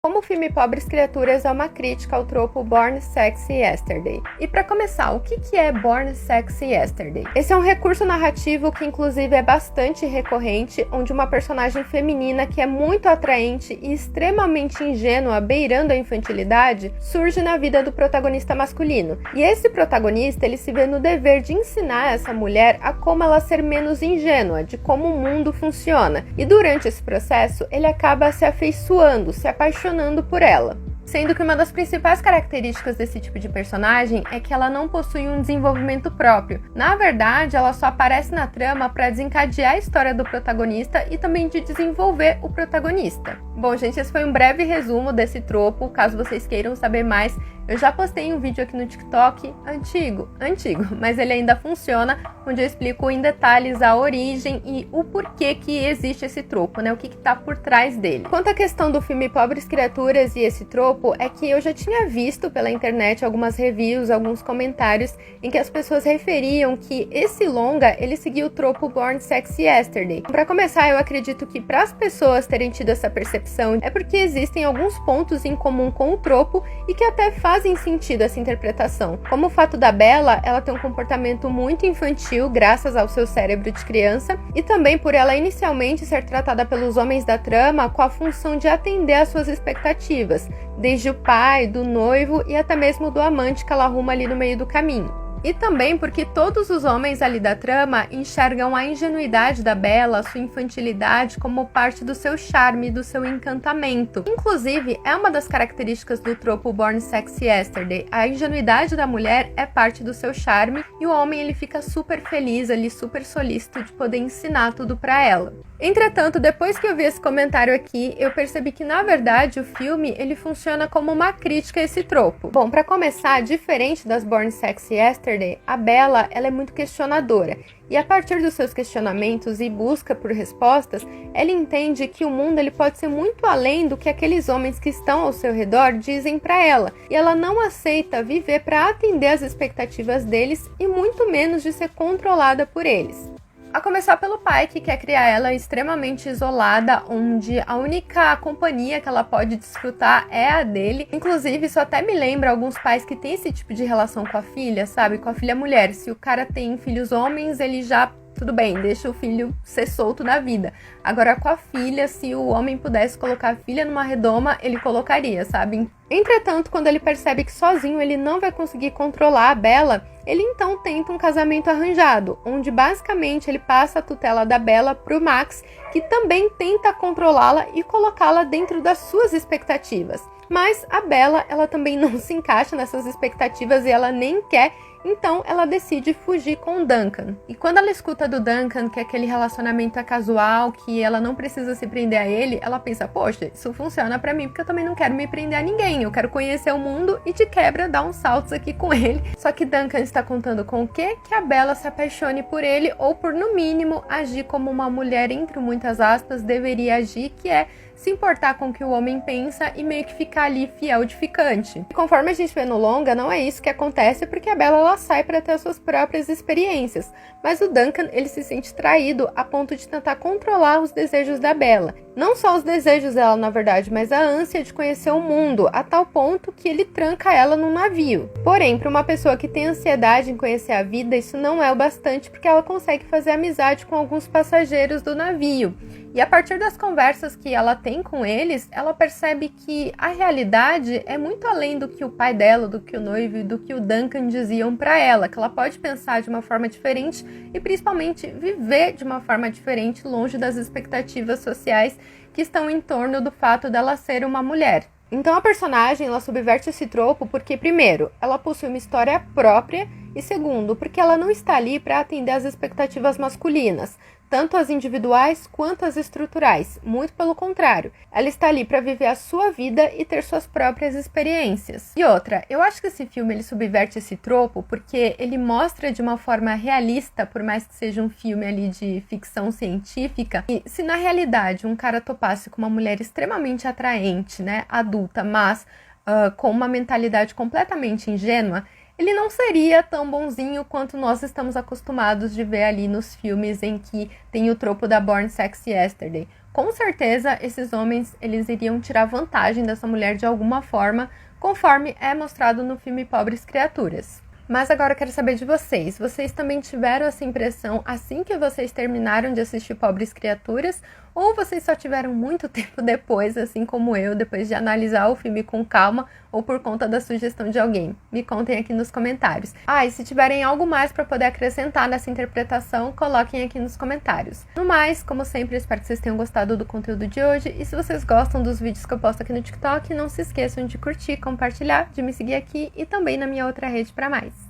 como o filme Pobres Criaturas é uma crítica ao tropo Born Sexy Yesterday. E para começar, o que é Born Sexy Yesterday? Esse é um recurso narrativo que inclusive é bastante recorrente, onde uma personagem feminina que é muito atraente e extremamente ingênua, beirando a infantilidade, surge na vida do protagonista masculino. E esse protagonista, ele se vê no dever de ensinar essa mulher a como ela ser menos ingênua, de como o mundo funciona. E durante esse processo, ele acaba se afeiçoando, se apaixonando por ela. Sendo que uma das principais características desse tipo de personagem é que ela não possui um desenvolvimento próprio. Na verdade, ela só aparece na trama para desencadear a história do protagonista e também de desenvolver o protagonista. Bom, gente, esse foi um breve resumo desse tropo. Caso vocês queiram saber mais, eu já postei um vídeo aqui no TikTok, antigo, mas ele ainda funciona, onde eu explico em detalhes a origem e o porquê que existe esse tropo, né? O que tá por trás dele. Quanto à questão do filme Pobres Criaturas e esse tropo, é que eu já tinha visto pela internet algumas reviews, alguns comentários em que as pessoas referiam que esse longa, ele seguia o tropo Born Sexy Yesterday. Para começar, eu acredito que para as pessoas terem tido essa percepção é porque existem alguns pontos em comum com o tropo e que até fazem sentido essa interpretação, como o fato da Bella, ela ter um comportamento muito infantil graças ao seu cérebro de criança, e também por ela inicialmente ser tratada pelos homens da trama com a função de atender às suas expectativas, desde o pai, do noivo e até mesmo do amante que ela arruma ali no meio do caminho. E também porque todos os homens ali da trama enxergam a ingenuidade da Bella, sua infantilidade, como parte do seu charme, do seu encantamento. Inclusive, é uma das características do tropo Born Sexy Yesterday. A ingenuidade da mulher é parte do seu charme e o homem ele fica super feliz ali, super solícito de poder ensinar tudo pra ela. Entretanto, depois que eu vi esse comentário aqui, eu percebi que, na verdade, o filme ele funciona como uma crítica a esse tropo. Bom, para começar, diferente das Born Sexy Yesterday, a Bella ela é muito questionadora. E a partir dos seus questionamentos e busca por respostas, ela entende que o mundo ele pode ser muito além do que aqueles homens que estão ao seu redor dizem para ela. E ela não aceita viver para atender às expectativas deles e muito menos de ser controlada por eles. A começar pelo pai, que quer criar ela extremamente isolada, onde a única companhia que ela pode desfrutar é a dele. Inclusive, isso até me lembra alguns pais que têm esse tipo de relação com a filha, sabe? Com a filha mulher. Se o cara tem filhos homens, ele já... tudo bem, deixa o filho ser solto na vida. Agora, com a filha, se o homem pudesse colocar a filha numa redoma, ele colocaria, sabe? Entretanto, quando ele percebe que sozinho ele não vai conseguir controlar a Bella, ele então tenta um casamento arranjado, onde basicamente ele passa a tutela da Bella pro Max, que também tenta controlá-la e colocá-la dentro das suas expectativas. Mas a Bella, ela também não se encaixa nessas expectativas e ela nem quer. Então, ela decide fugir com o Duncan. E quando ela escuta do Duncan que aquele relacionamento é casual, que ela não precisa se prender a ele, ela pensa, poxa, isso funciona pra mim porque eu também não quero me prender a ninguém. Eu quero conhecer o mundo e de quebra dar uns saltos aqui com ele. Só que Duncan está contando com o quê? Que a Bella se apaixone por ele ou por, no mínimo, agir como uma mulher, entre muitas aspas, deveria agir, que é se importar com o que o homem pensa e meio que ficar ali fiel de ficante. E conforme a gente vê no longa, não é isso que acontece, porque a Bella ela sai para ter as suas próprias experiências, mas o Duncan ele se sente traído a ponto de tentar controlar os desejos da Bella. Não só os desejos dela, na verdade, mas a ânsia de conhecer o mundo, a tal ponto que ele tranca ela num navio. Porém, para uma pessoa que tem ansiedade em conhecer a vida, isso não é o bastante, porque ela consegue fazer amizade com alguns passageiros do navio. E a partir das conversas que ela tem com eles, ela percebe que a realidade é muito além do que o pai dela, do que o noivo e do que o Duncan diziam para ela, que ela pode pensar de uma forma diferente e principalmente viver de uma forma diferente, longe das expectativas sociais que estão em torno do fato dela ser uma mulher. Então a personagem ela subverte esse tropo porque, primeiro, ela possui uma história própria e, segundo, porque ela não está ali para atender às expectativas masculinas, tanto as individuais quanto as estruturais. Muito pelo contrário, ela está ali para viver a sua vida e ter suas próprias experiências. E outra, eu acho que esse filme ele subverte esse tropo porque ele mostra de uma forma realista, por mais que seja um filme ali de ficção científica, e se na realidade um cara topasse com uma mulher extremamente atraente, né, adulta, mas com uma mentalidade completamente ingênua, ele não seria tão bonzinho quanto nós estamos acostumados de ver ali nos filmes em que tem o tropo da Born Sexy Yesterday. Com certeza, esses homens eles iriam tirar vantagem dessa mulher de alguma forma, conforme é mostrado no filme Pobres Criaturas. Mas agora eu quero saber de vocês. Vocês também tiveram essa impressão assim que vocês terminaram de assistir Pobres Criaturas? Ou vocês só tiveram muito tempo depois, assim como eu, depois de analisar o filme com calma, ou por conta da sugestão de alguém? Me contem aqui nos comentários. E se tiverem algo mais para poder acrescentar nessa interpretação, coloquem aqui nos comentários. No mais, como sempre, espero que vocês tenham gostado do conteúdo de hoje. E se vocês gostam dos vídeos que eu posto aqui no TikTok, não se esqueçam de curtir, compartilhar, de me seguir aqui e também na minha outra rede para mais.